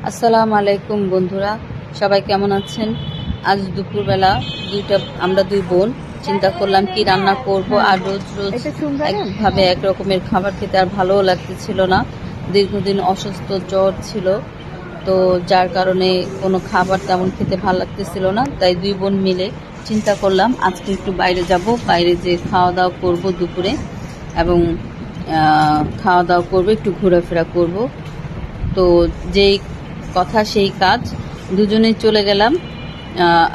আসসালামু আলাইকুম বন্ধুরা, সবাই কেমন আছেন? আজ দুপুরবেলা আমরা দুই বোন চিন্তা করলাম কি রান্না করব। আর রোজ রোজ একভাবে এক রকমের খাবার খেতে আর ভালোও লাগতেছিল না। দীর্ঘদিন অসুস্থ, জ্বর ছিল, তো যার কারণে কোনো খাবার তেমন খেতে ভালো লাগতেছিল না। তাই দুই বোন মিলে চিন্তা করলাম আজকে একটু বাইরে যাব, বাইরে যে খাওয়া দাওয়া করব দুপুরে, এবং খাওয়া দাওয়া করব, একটু ঘোরাফেরা করব। তো যেই কথা সেই কাজ, দুজনেই চলে গেলাম।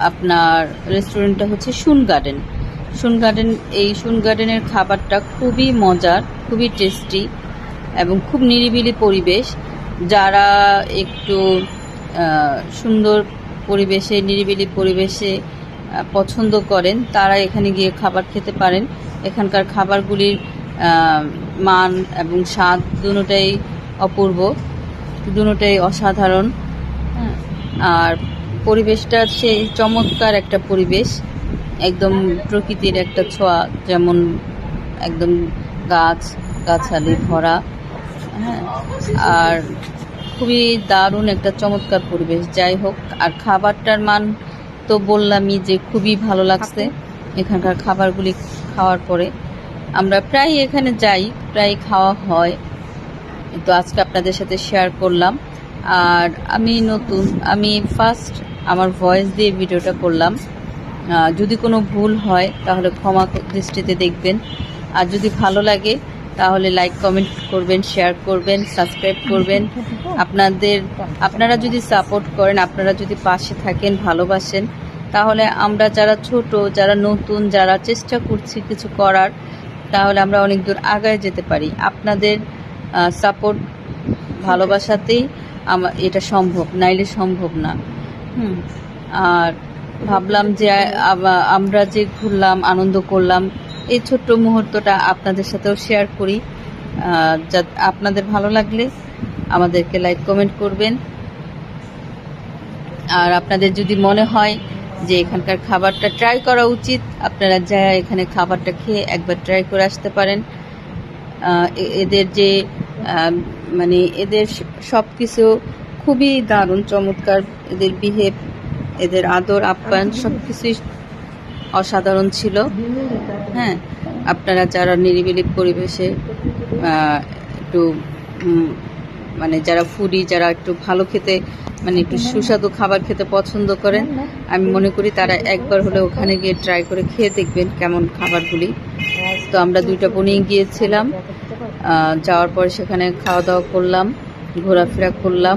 আপনার রেস্টুরেন্টটা হচ্ছে শুন গার্ডেন। এই শুন গার্ডেনের খাবারটা খুবই মজার, খুবই টেস্টি এবং খুব নিরিবিলি পরিবেশ। যারা একটু সুন্দর পরিবেশে, নিরিবিলি পরিবেশে পছন্দ করেন, তারা এখানে গিয়ে খাবার খেতে পারেন। এখানকার খাবারগুলির মান এবং স্বাদ দুটোটাই অপূর্ব, দুটোটাই অসাধারণ। আর পরিবেশটা সেই চমৎকার একটা পরিবেশ, একদম প্রকৃতির একটা ছোঁয়া, যেমন একদম গাছালি ভরা। হ্যাঁ, আর খুবই দারুণ একটা চমৎকার পরিবেশ। যাই হোক, আর খাবারটার মান তো বললামই যে খুবই ভালো লাগছে। এখানকার খাবারগুলি খাওয়ার পরে আমরা প্রায় এখানে যাই, প্রায় খাওয়া হয়, তো আজকে আপনাদের সাথে শেয়ার করলাম। আর আমি ফার্স্ট আমার ভয়েস দিয়ে ভিডিওটা করলাম। যদি কোনো ভুল হয় তাহলে ক্ষমা দৃষ্টিতে দেখবেন। আর যদি ভালো লাগে তাহলে লাইক, কমেন্ট করবেন, শেয়ার করবেন, সাবস্ক্রাইব করবেন। আপনারা যদি সাপোর্ট করেন, আপনারা যদি পাশে থাকেন, ভালোবাসেন, তাহলে আমরা যারা ছোট, যারা নতুন, যারা চেষ্টা করছি কিছু করার, তাহলে আমরা অনেক দূর আগায় যেতে পারি। আপনাদের সাপোর্ট, ভালোবাসাতেই এটা সম্ভব, নাইলে সম্ভব না। আর ভাবলাম যে আমরা যে ঘুরলাম, আনন্দ করলাম, এই ছোট্ট মুহূর্তটা আপনাদের সাথেও শেয়ার করি। আপনাদের ভালো লাগলে আমাদেরকে লাইক, কমেন্ট করবেন। আর আপনাদের যদি মনে হয় যে এখানকার খাবারটা ট্রাই করা উচিত, আপনারা যা এখানে খাবারটা খেয়ে একবার ট্রাই করে আসতে পারেন। এদের যে এদের সব কিছু খুবই দারুণ, চমৎকার। এদের বিহেভ, এদের আদর আপ্যায়ন সব কিছুই অসাধারণ ছিল। হ্যাঁ, আপনারা যারা নিরিবিলি পরিবেশে একটু যারা ফুডি, যারা একটু ভালো খেতে, একটু সুস্বাদু খাবার খেতে পছন্দ করেন, আমি মনে করি তারা একবার হলে ওখানে গিয়ে ট্রাই করে খেয়ে দেখবেন কেমন খাবারগুলি। তো আমরা দুইটা বোনেই গিয়েছিলাম, যাওয়ার পরে সেখানে খাওয়া দাওয়া করলাম, ঘোরাফেরা করলাম।